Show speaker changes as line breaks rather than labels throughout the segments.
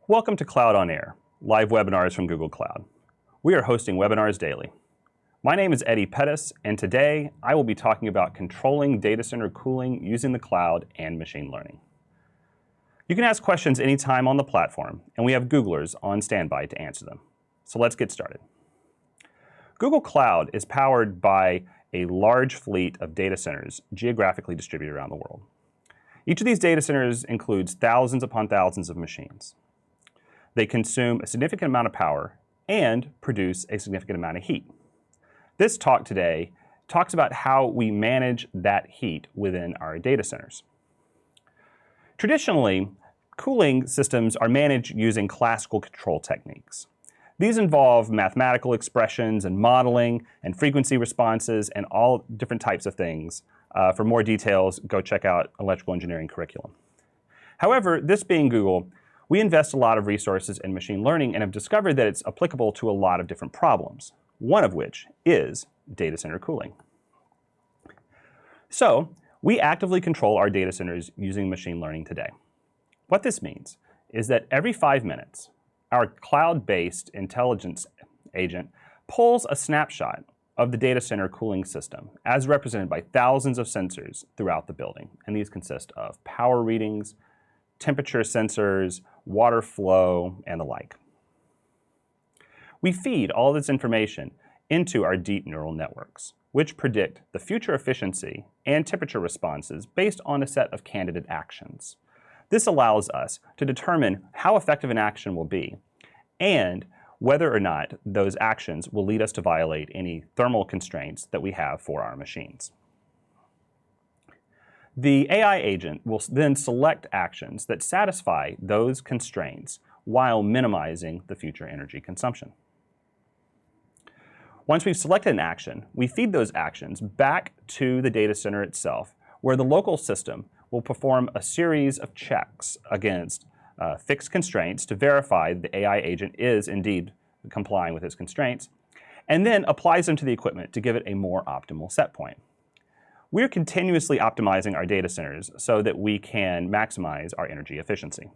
Welcome to Cloud on Air, live webinars from Google Cloud. We are hosting webinars daily. My name is Eddie Pettis, and today I will be talking about controlling data center cooling using the cloud and machine learning. You can ask questions anytime on the platform, and we have Googlers on standby to answer them. So let's get started. Google Cloud is powered by a large fleet of data centers geographically distributed around the world. Each of these data centers includes thousands upon thousands of machines. They consume a significant amount of power and produce a significant amount of heat. This talk today talks about how we manage that heat within our data centers. Traditionally, cooling systems are managed using classical control techniques. These involve mathematical expressions and modeling and frequency responses and all different types of things. For more details, go check out electrical engineering curriculum. However, this being Google, we invest a lot of resources in machine learning and have discovered that it's applicable to a lot of different problems, one of which is data center cooling. So, we actively control our data centers using machine learning today. What this means is that every 5 minutes, our cloud-based intelligence agent pulls a snapshot of the data center cooling system as represented by thousands of sensors throughout the building. And these consist of power readings, temperature sensors, water flow, and the like. We feed all this information into our deep neural networks, which predict the future efficiency and temperature responses based on a set of candidate actions. This allows us to determine how effective an action will be and whether or not those actions will lead us to violate any thermal constraints that we have for our machines. The AI agent will then select actions that satisfy those constraints while minimizing the future energy consumption. Once we've selected an action, we feed those actions back to the data center itself, where the local system will perform a series of checks against fixed constraints to verify that the AI agent is indeed complying with its constraints, and then applies them to the equipment to give it a more optimal set point. We're continuously optimizing our data centers so that we can maximize our energy efficiency.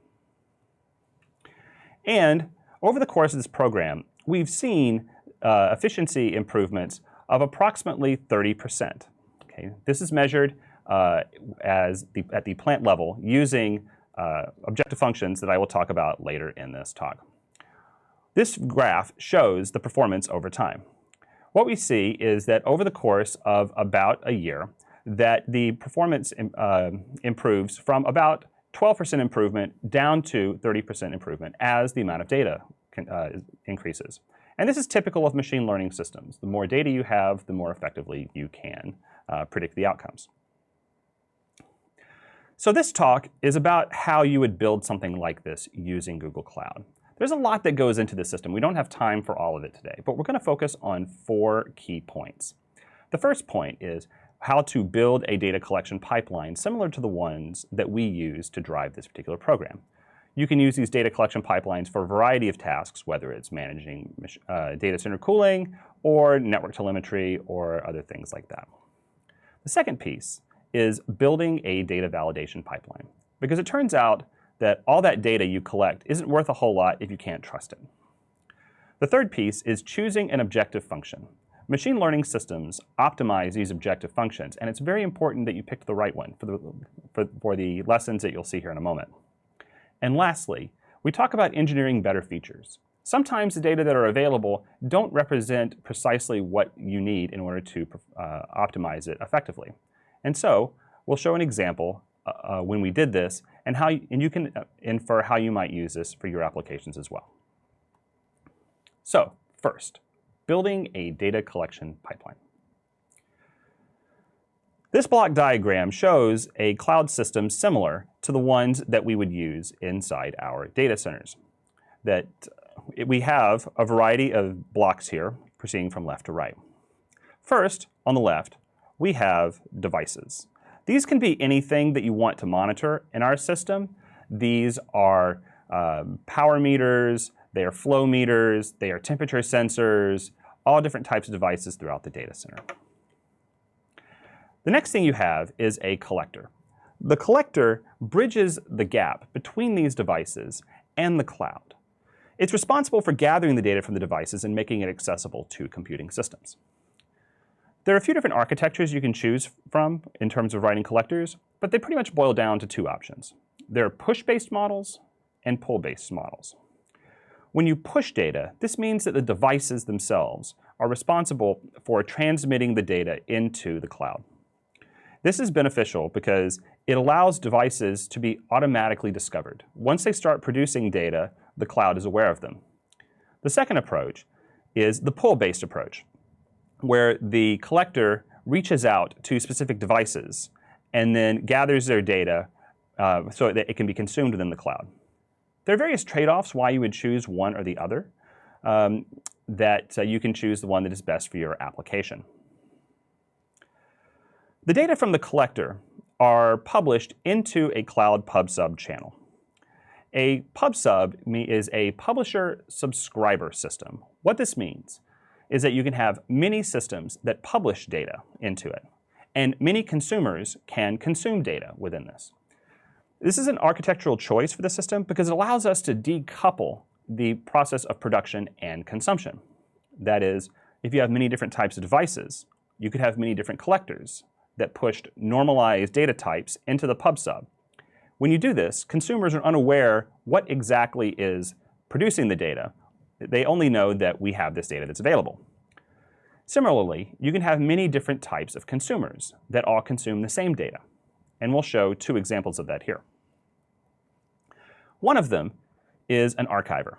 And over the course of this program, we've seen efficiency improvements of approximately 30%. Okay? This is measured at the plant level using objective functions that I will talk about later in this talk. This graph shows the performance over time. What we see is that over the course of about a year, that the performance improves from about 12% improvement down to 30% improvement as the amount of data increases. And this is typical of machine learning systems. The more data you have, the more effectively you can predict the outcomes. So this talk is about how you would build something like this using Google Cloud. There's a lot that goes into the system. We don't have time for all of it today, but we're going to focus on 4 key points. The first point is how to build a data collection pipeline similar to the ones that we use to drive this particular program. You can use these data collection pipelines for a variety of tasks, whether it's managing data center cooling or network telemetry or other things like that. The second piece is building a data validation pipeline, because it turns out that all that data you collect isn't worth a whole lot if you can't trust it. The third piece is choosing an objective function. Machine learning systems optimize these objective functions, and it's very important that you pick the right one for the lessons that you'll see here in a moment. And lastly, we talk about engineering better features. Sometimes the data that are available don't represent precisely what you need in order to optimize it effectively. And so we'll show an example when we did this, and you can infer how you might use this for your applications as well. So first, building a data collection pipeline. This block diagram shows a cloud system similar to the ones that we would use inside our data centers. We have a variety of blocks here, proceeding from left to right. First, on the left, we have devices. These can be anything that you want to monitor in our system. These are power meters, they are flow meters, they are temperature sensors, all different types of devices throughout the data center. The next thing you have is a collector. The collector bridges the gap between these devices and the cloud. It's responsible for gathering the data from the devices and making it accessible to computing systems. There are a few different architectures you can choose from in terms of writing collectors, but they pretty much boil down to two options. There are push-based models and pull-based models. When you push data, this means that the devices themselves are responsible for transmitting the data into the cloud. This is beneficial because it allows devices to be automatically discovered. Once they start producing data, the cloud is aware of them. The second approach is the pull-based approach, where the collector reaches out to specific devices and then gathers their data so that it can be consumed within the cloud. There are various trade-offs why you would choose one or the other, that you can choose the one that is best for your application. The data from the collector are published into a cloud pub/sub channel. A pub/sub is a publisher-subscriber system. What this means is that you can have many systems that publish data into it, and many consumers can consume data within this. This is an architectural choice for the system because it allows us to decouple the process of production and consumption. That is, if you have many different types of devices, you could have many different collectors that pushed normalized data types into the pub/sub. When you do this, consumers are unaware what exactly is producing the data. They only know that we have this data that's available. Similarly, you can have many different types of consumers that all consume the same data. And we'll show two examples of that here. One of them is an archiver.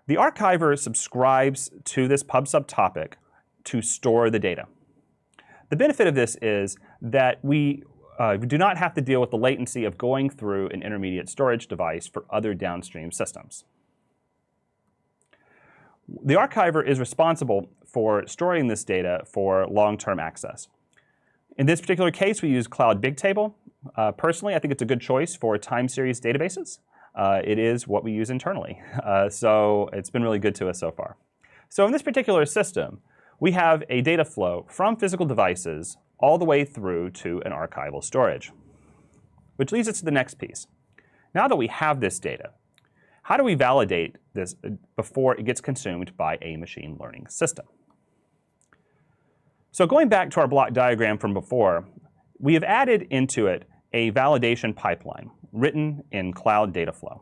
The archiver subscribes to this pub/sub topic to store the data. The benefit of this is that we do not have to deal with the latency of going through an intermediate storage device for other downstream systems. The archiver is responsible for storing this data for long-term access. In this particular case, we use Cloud Bigtable. Personally, I think it's a good choice for time series databases. It is what we use internally, so it's been really good to us so far. So in this particular system, we have a data flow from physical devices all the way through to an archival storage, which leads us to the next piece. Now that we have this data, how do we validate this before it gets consumed by a machine learning system? So going back to our block diagram from before, we have added into it a validation pipeline written in Cloud Dataflow.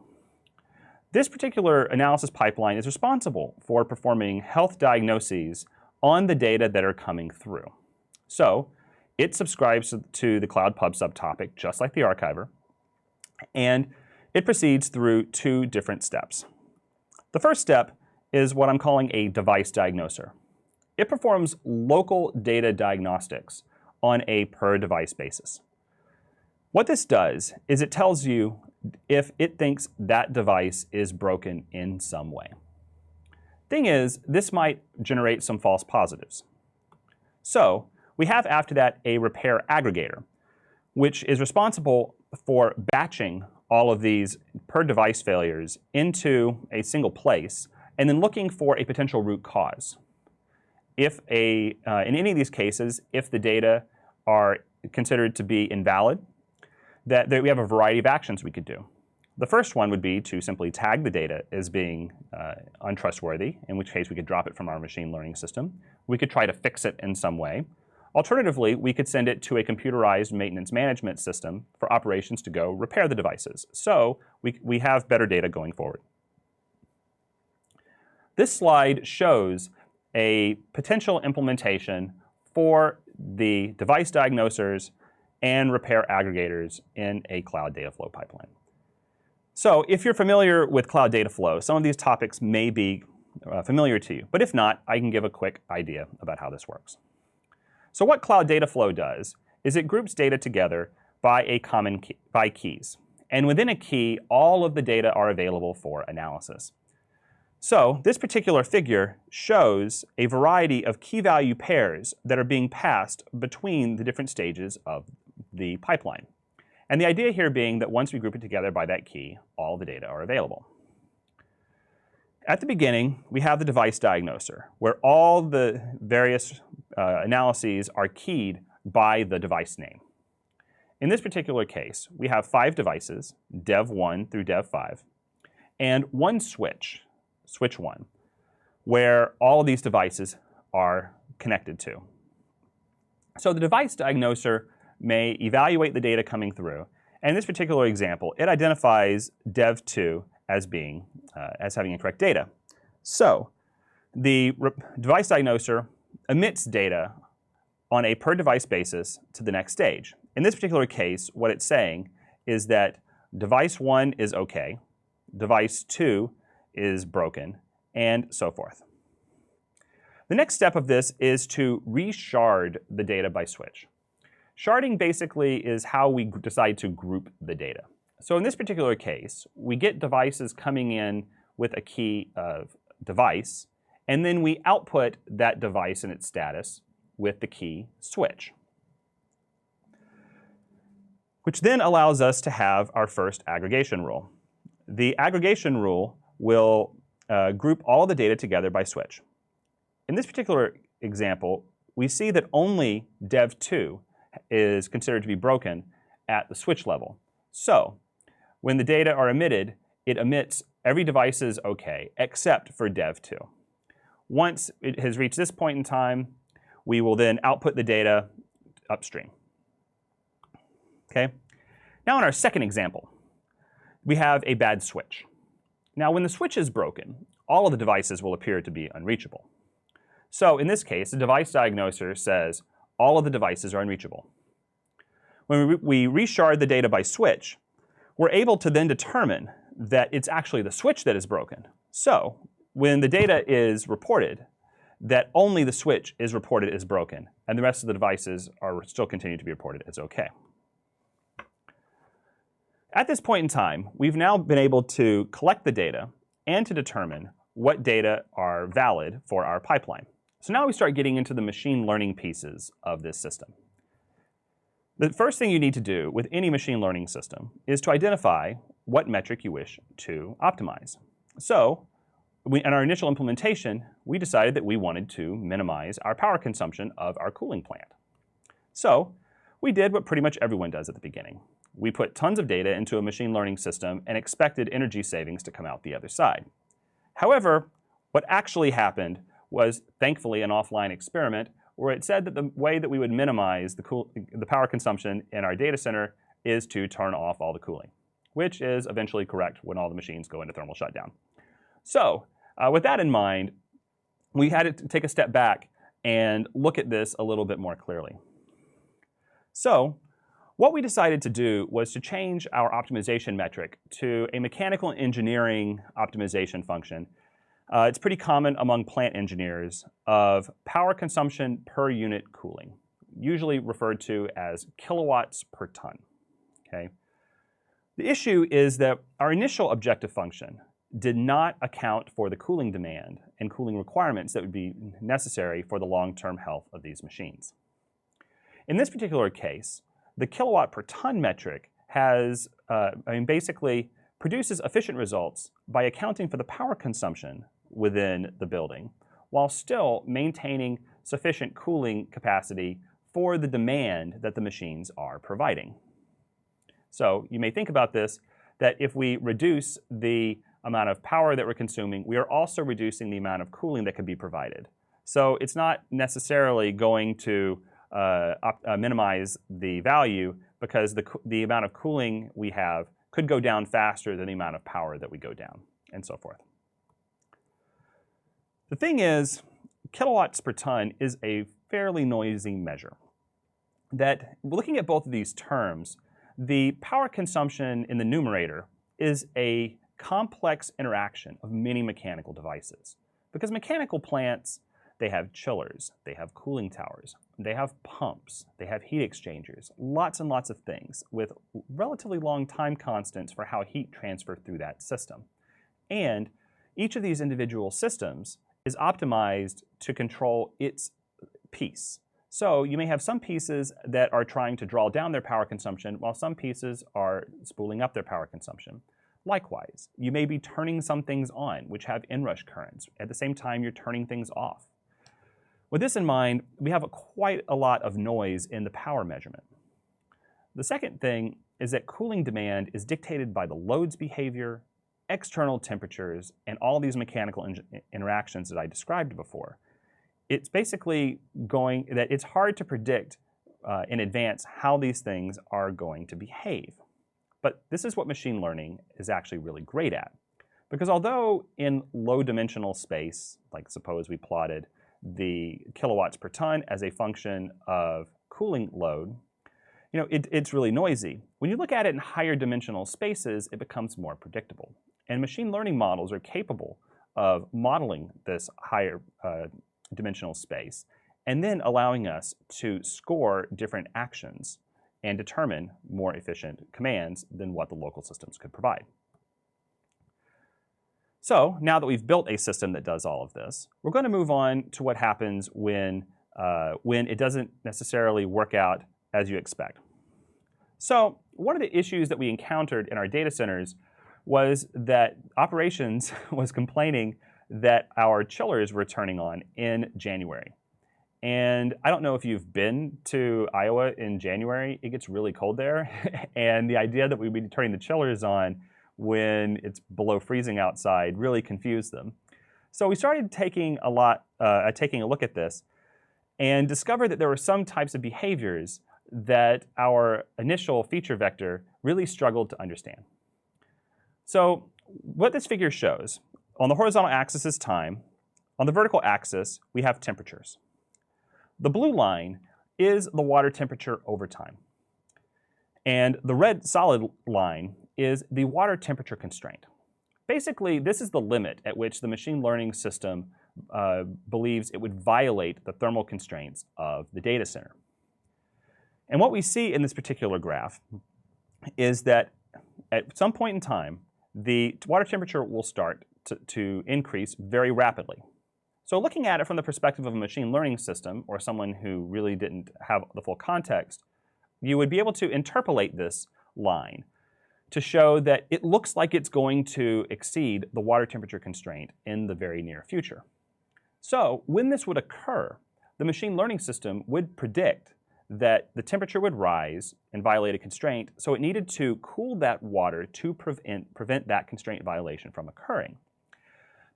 This particular analysis pipeline is responsible for performing health diagnoses on the data that are coming through. So it subscribes to the Cloud pub/sub topic, just like the archiver, and it proceeds through two different steps. The first step is what I'm calling a device diagnoser. It performs local data diagnostics on a per-device basis. What this does is it tells you if it thinks that device is broken in some way. Thing is, this might generate some false positives. So we have after that a repair aggregator, which is responsible for batching all of these per-device failures into a single place and then looking for a potential root cause. If in any of these cases, if the data are considered to be invalid, that we have a variety of actions we could do. The first one would be to simply tag the data as being untrustworthy, in which case we could drop it from our machine learning system. We could try to fix it in some way. Alternatively, we could send it to a computerized maintenance management system for operations to go repair the devices. So we have better data going forward. This slide shows a potential implementation for the device diagnosers and repair aggregators in a Cloud Dataflow pipeline. So if you're familiar with Cloud Dataflow, some of these topics may be familiar to you. But if not, I can give a quick idea about how this works. So what Cloud Dataflow does is it groups data together by a common key, by keys. And within a key, all of the data are available for analysis. So this particular figure shows a variety of key value pairs that are being passed between the different stages of the pipeline. And the idea here being that once we group it together by that key, all the data are available. At the beginning, we have the device diagnoser, where all the various analyses are keyed by the device name. In this particular case, we have 5 devices, dev1 through dev5, and one switch, switch 1, where all of these devices are connected to. So the device diagnoser may evaluate the data coming through. And in this particular example, it identifies dev2 as having incorrect data. So the device diagnoser emits data on a per device basis to the next stage. In this particular case, what it's saying is that device 1 is okay, device 2 is broken, and so forth. The next step of this is to reshard the data by switch. Sharding basically is how we decide to group the data. So in this particular case, we get devices coming in with a key of device, and then we output that device and its status with the key switch, which then allows us to have our first aggregation rule. The aggregation rule will group all the data together by switch. In this particular example, we see that only dev2 is considered to be broken at the switch level. So when the data are emitted, it emits every device is OK except for dev2. Once it has reached this point in time, we will then output the data upstream. Okay? Now in our second example, we have a bad switch. Now when the switch is broken, all of the devices will appear to be unreachable. So in this case, the device diagnoser says all of the devices are unreachable. When we reshard the data by switch, we're able to then determine that it's actually the switch that is broken. So when the data is reported, that only the switch is reported as broken, and the rest of the devices are still continue to be reported as OK. At this point in time, we've now been able to collect the data and to determine what data are valid for our pipeline. So now we start getting into the machine learning pieces of this system. The first thing you need to do with any machine learning system is to identify what metric you wish to optimize. So in our initial implementation, we decided that we wanted to minimize our power consumption of our cooling plant. So we did what pretty much everyone does at the beginning. We put tons of data into a machine learning system and expected energy savings to come out the other side. However, what actually happened was, thankfully, an offline experiment where it said that the way that we would minimize the power consumption in our data center is to turn off all the cooling, which is eventually correct when all the machines go into thermal shutdown. So with that in mind, we had to take a step back and look at this a little bit more clearly. So what we decided to do was to change our optimization metric to a mechanical engineering optimization function. It's pretty common among plant engineers of power consumption per unit cooling, usually referred to as kilowatts per ton. Okay? The issue is that our initial objective function did not account for the cooling demand and cooling requirements that would be necessary for the long-term health of these machines. In this particular case, the kilowatt per ton metric has, basically produces efficient results by accounting for the power consumption within the building, while still maintaining sufficient cooling capacity for the demand that the machines are providing. So you may think about this, that if we reduce the amount of power that we're consuming, we are also reducing the amount of cooling that could be provided. So it's not necessarily going to minimize the value, because the amount of cooling we have could go down faster than the amount of power that we go down, and so forth. The thing is, kilowatts per ton is a fairly noisy measure. That looking at both of these terms, the power consumption in the numerator is a complex interaction of many mechanical devices. Because mechanical plants, they have chillers, they have cooling towers, they have pumps, they have heat exchangers, lots and lots of things with relatively long time constants for how heat transfers through that system. And each of these individual systems is optimized to control its piece. So you may have some pieces that are trying to draw down their power consumption, while some pieces are spooling up their power consumption. Likewise, you may be turning some things on, which have inrush currents. At the same time, you're turning things off. With this in mind, we have quite a lot of noise in the power measurement. The second thing is that cooling demand is dictated by the load's behavior external temperatures and all these mechanical interactions that I described before, it's basically going that it's hard to predict in advance how these things are going to behave. But this is what machine learning is actually really great at. Because although in low dimensional space, like suppose we plotted the kilowatts per ton as a function of cooling load, it's really noisy. When you look at it in higher dimensional spaces, it becomes more predictable. And machine learning models are capable of modeling this higher dimensional space and then allowing us to score different actions and determine more efficient commands than what the local systems could provide. So now that we've built a system that does all of this, we're going to move on to what happens when it doesn't necessarily work out as you expect. So one of the issues that we encountered in our data centers was that operations was complaining that our chillers were turning on in January. And I don't know if you've been to Iowa in January. It gets really cold there. And the idea that we'd be turning the chillers on when it's below freezing outside really confused them. So we started taking a look at this and discovered that there were some types of behaviors that our initial feature vector really struggled to understand. So what this figure shows, on the horizontal axis is time. On the vertical axis, we have temperatures. The blue line is the water temperature over time. And the red solid line is the water temperature constraint. Basically, this is the limit at which the machine learning system believes it would violate the thermal constraints of the data center. And what we see in this particular graph is that at some point in time, the water temperature will start to increase very rapidly. So looking at it from the perspective of a machine learning system or someone who really didn't have the full context, you would be able to interpolate this line to show that it looks like it's going to exceed the water temperature constraint in the very near future. So when this would occur, the machine learning system would predict that the temperature would rise and violate a constraint, so it needed to cool that water to prevent that constraint violation from occurring.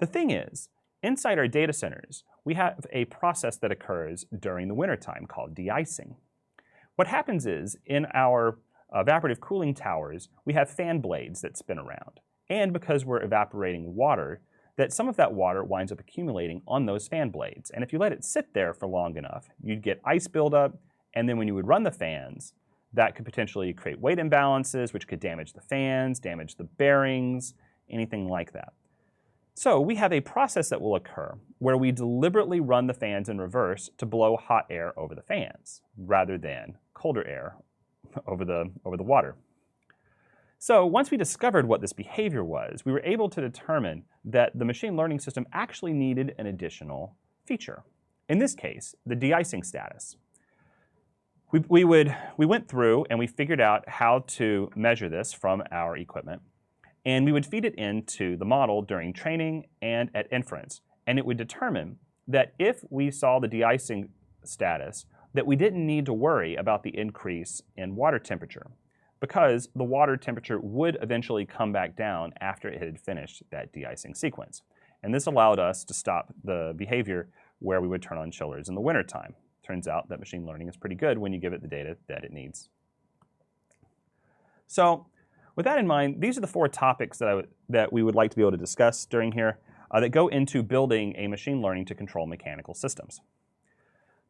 The thing is, inside our data centers, we have a process that occurs during the wintertime called de-icing. What happens is, in our evaporative cooling towers, we have fan blades that spin around. And because we're evaporating water, that some of that water winds up accumulating on those fan blades. And if you let it sit there for long enough, you'd get ice buildup, and then when you would run the fans, that could potentially create weight imbalances, which could damage the fans, damage the bearings, anything like that. So we have a process that will occur where we deliberately run the fans in reverse to blow hot air over the fans, rather than colder air over the water. So once we discovered what this behavior was, we were able to determine that the machine learning system actually needed an additional feature. In this case, the de-icing status. We went through and we figured out how to measure this from our equipment. And we would feed it into the model during training and at inference. And it would determine that if we saw the de-icing status, that we didn't need to worry about the increase in water temperature, because the water temperature would eventually come back down after it had finished that de-icing sequence. And this allowed us to stop the behavior where we would turn on chillers in the wintertime. Turns out that machine learning is pretty good when you give it the data that it needs. So with that in mind, these are the 4 topics that we would like to be able to discuss during here that go into building a machine learning to control mechanical systems.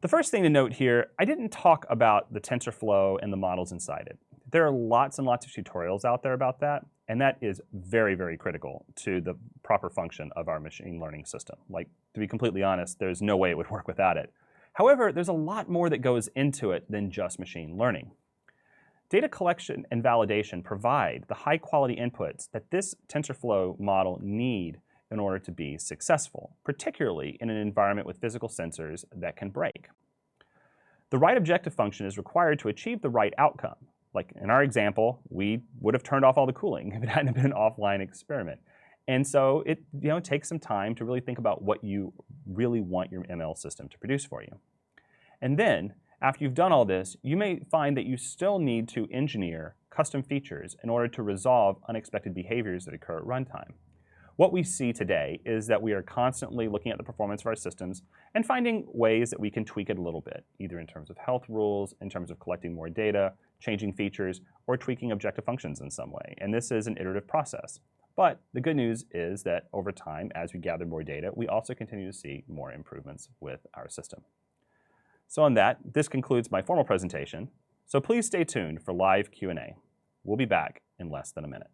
The first thing to note here, I didn't talk about the TensorFlow and the models inside it. There are lots and lots of tutorials out there about that, and that is very, very critical to the proper function of our machine learning system. Like, to be completely honest, there's no way it would work without it. However, there's a lot more that goes into it than just machine learning. Data collection and validation provide the high-quality inputs that this TensorFlow model need in order to be successful, particularly in an environment with physical sensors that can break. The right objective function is required to achieve the right outcome. Like in our example, we would have turned off all the cooling if it hadn't been an offline experiment. And so it takes some time to really think about what you really want your ML system to produce for you. And then, after you've done all this, you may find that you still need to engineer custom features in order to resolve unexpected behaviors that occur at runtime. What we see today is that we are constantly looking at the performance of our systems and finding ways that we can tweak it a little bit, either in terms of health rules, in terms of collecting more data, changing features, or tweaking objective functions in some way. And this is an iterative process. But the good news is that over time, as we gather more data, we also continue to see more improvements with our system. So on that, this concludes my formal presentation. So please stay tuned for live Q&A. We'll be back in less than a minute.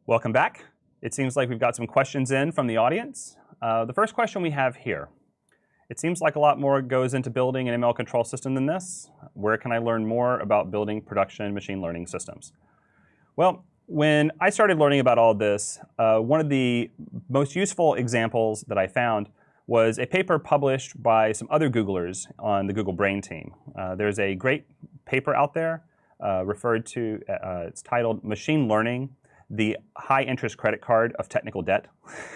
Welcome back. It seems like we've got some questions in from the audience. The first question we have here. It seems like a lot more goes into building an ML control system than this. Where can I learn more about building production machine learning systems? Well, when I started learning about all this, one of the most useful examples that I found was a paper published by some other Googlers on the Google Brain team. There's a great paper out there referred to, it's titled Machine Learning, the High Interest Credit Card of Technical Debt.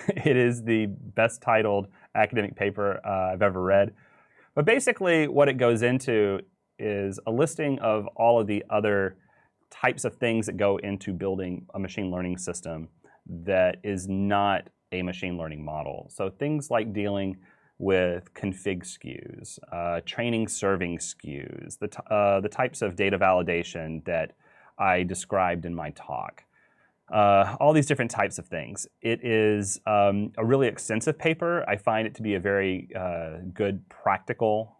It is the best titled academic paper I've ever read. But basically what it goes into is a listing of all of the other types of things that go into building a machine learning system that is not a machine learning model. So things like dealing with config skews, training serving skews, the types of data validation that I described in my talk. All these different types of things. It is a really extensive paper. I find it to be a very good practical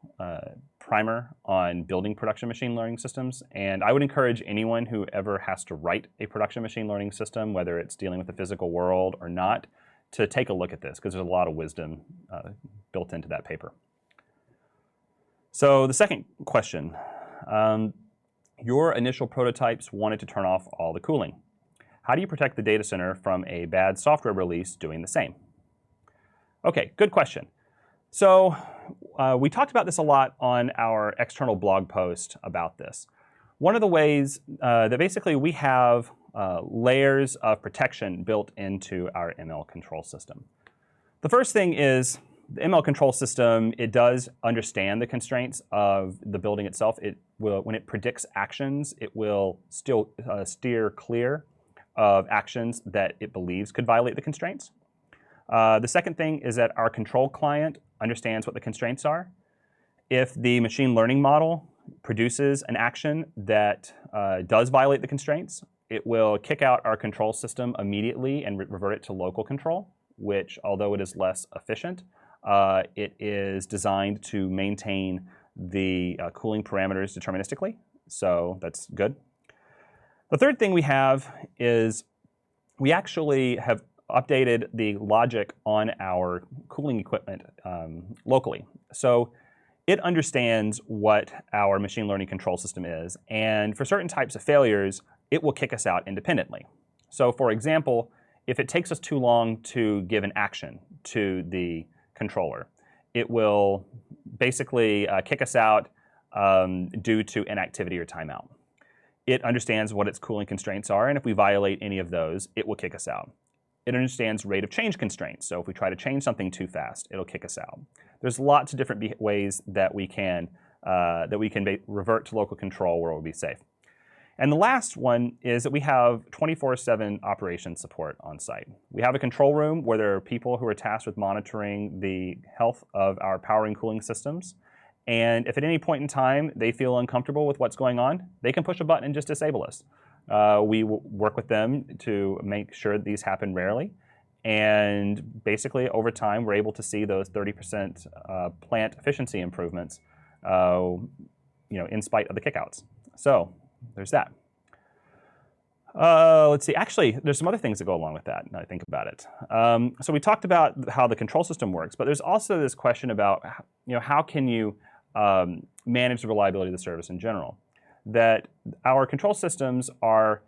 primer on building production machine learning systems. And I would encourage anyone who ever has to write a production machine learning system, whether it's dealing with the physical world or not, to take a look at this, because there's a lot of wisdom built into that paper. So the second question, your initial prototypes wanted to turn off all the cooling. How do you protect the data center from a bad software release doing the same? Okay, good question. So we talked about this a lot on our external blog post about this. One of the ways that basically we have layers of protection built into our ML control system. The first thing is the ML control system, it does understand the constraints of the building itself. It will, when it predicts actions, it will still steer clear of actions that it believes could violate the constraints. The second thing is that our control client understands what the constraints are. If the machine learning model produces an action that does violate the constraints, it will kick out our control system immediately and revert it to local control, which, although it is less efficient, it is designed to maintain the cooling parameters deterministically. So that's good. The third thing we have is we actually have updated the logic on our cooling equipment locally. So it understands what our machine learning control system is, and for certain types of failures, it will kick us out independently. So for example, if it takes us too long to give an action to the controller, it will basically kick us out due to inactivity or timeout. It understands what its cooling constraints are, and if we violate any of those, it will kick us out. It understands rate of change constraints, so if we try to change something too fast, it'll kick us out. There's lots of different ways that we can revert to local control where it will be safe. And the last one is that we have 24/7 operations support on site. We have a control room where there are people who are tasked with monitoring the health of our power and cooling systems. And if at any point in time they feel uncomfortable with what's going on, they can push a button and just disable us. We work with them to make sure that these happen rarely. And basically, over time, we're able to see those 30% plant efficiency improvements, in spite of the kickouts. So there's that. Let's see. Actually, there's some other things that go along with that, now I think about it. So we talked about how the control system works, but there's also this question about, how can you manage the reliability of the service in general? That our control systems are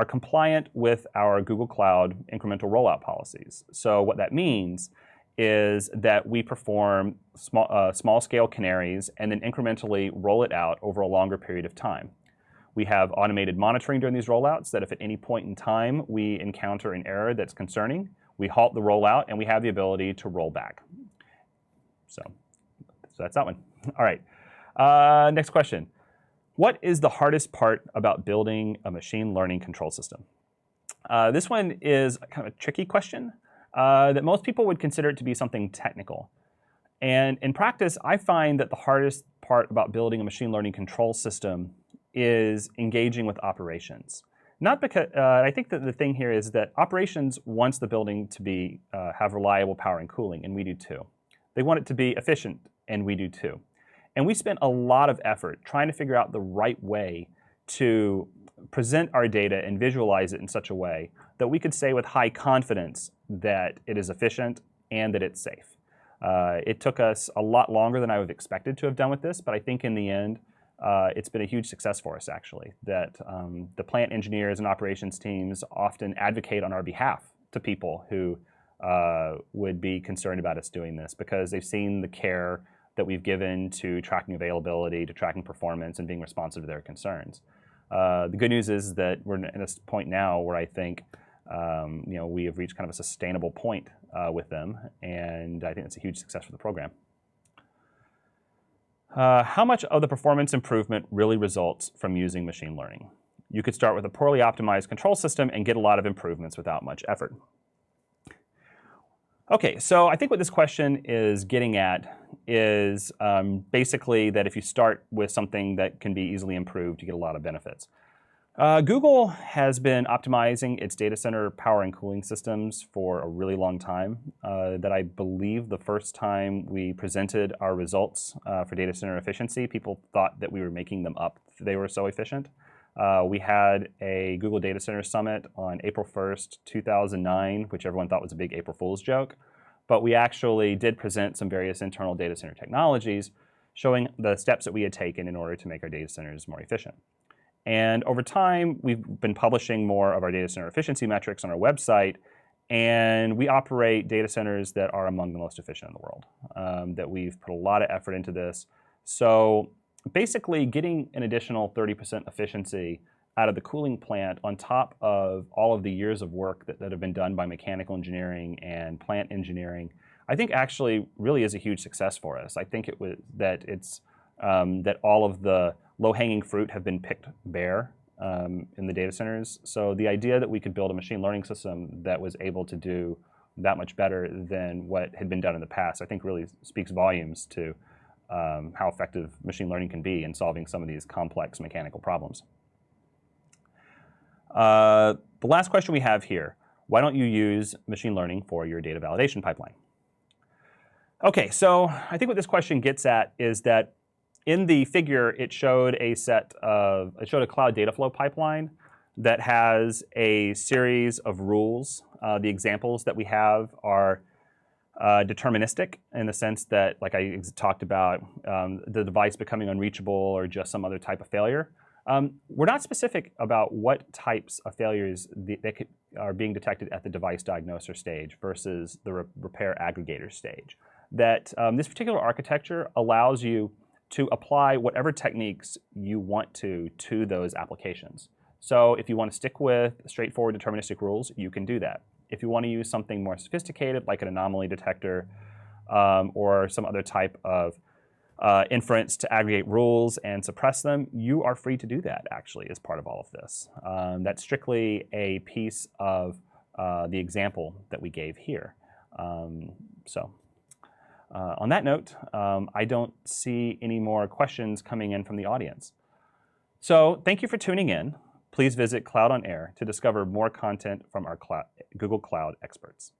compliant with our Google Cloud incremental rollout policies. So what that means is that we perform small-scale canaries and then incrementally roll it out over a longer period of time. We have automated monitoring during these rollouts that if at any point in time we encounter an error that's concerning, we halt the rollout and we have the ability to roll back. So that's that one. All right, next question. What is the hardest part about building a machine learning control system? This one is kind of a tricky question that most people would consider it to be something technical. And in practice, I find that the hardest part about building a machine learning control system is engaging with operations. Not because I think that the thing here is that operations wants the building to have reliable power and cooling, and we do too. They want it to be efficient, and we do too. And we spent a lot of effort trying to figure out the right way to present our data and visualize it in such a way that we could say with high confidence that it is efficient and that it's safe. It took us a lot longer than I would have expected to have done with this, but I think in the end, it's been a huge success for us, actually, that the plant engineers and operations teams often advocate on our behalf to people who would be concerned about us doing this because they've seen the care that we've given to tracking availability, to tracking performance, and being responsive to their concerns. The good news is that we're at a point now where I think we have reached kind of a sustainable point with them, and I think it's a huge success for the program. How much of the performance improvement really results from using machine learning? You could start with a poorly optimized control system and get a lot of improvements without much effort. Okay, so I think what this question is getting at is basically that if you start with something that can be easily improved, you get a lot of benefits. Google has been optimizing its data center power and cooling systems for a really long time. That I believe the first time we presented our results for data center efficiency, people thought that we were making them up. They were so efficient. We had a Google Data Center Summit on April 1st, 2009, which everyone thought was a big April Fool's joke. But we actually did present some various internal data center technologies showing the steps that we had taken in order to make our data centers more efficient. And over time, we've been publishing more of our data center efficiency metrics on our website, and we operate data centers that are among the most efficient in the world, that we've put a lot of effort into this. So basically, getting an additional 30% efficiency out of the cooling plant on top of all of the years of work that have been done by mechanical engineering and plant engineering, I think actually really is a huge success for us. I think that all of the low-hanging fruit have been picked bare in the data centers. So the idea that we could build a machine learning system that was able to do that much better than what had been done in the past, I think really speaks volumes to how effective machine learning can be in solving some of these complex mechanical problems. The last question we have here, why don't you use machine learning for your data validation pipeline? Okay, so I think what this question gets at is that in the figure, it showed a cloud data flow pipeline that has a series of rules. The examples that we have are deterministic in the sense that, like I talked about, the device becoming unreachable or just some other type of failure. We're not specific about what types of failures that are being detected at the device diagnoser stage versus the repair aggregator stage. That this particular architecture allows you to apply whatever techniques you want to those applications. So if you want to stick with straightforward deterministic rules, you can do that. If you want to use something more sophisticated, like an anomaly detector or some other type of inference to aggregate rules and suppress them, you are free to do that, actually, as part of all of this. That's strictly a piece of the example that we gave here. On that note, I don't see any more questions coming in from the audience. So thank you for tuning in. Please visit Cloud on Air to discover more content from our Google Cloud experts.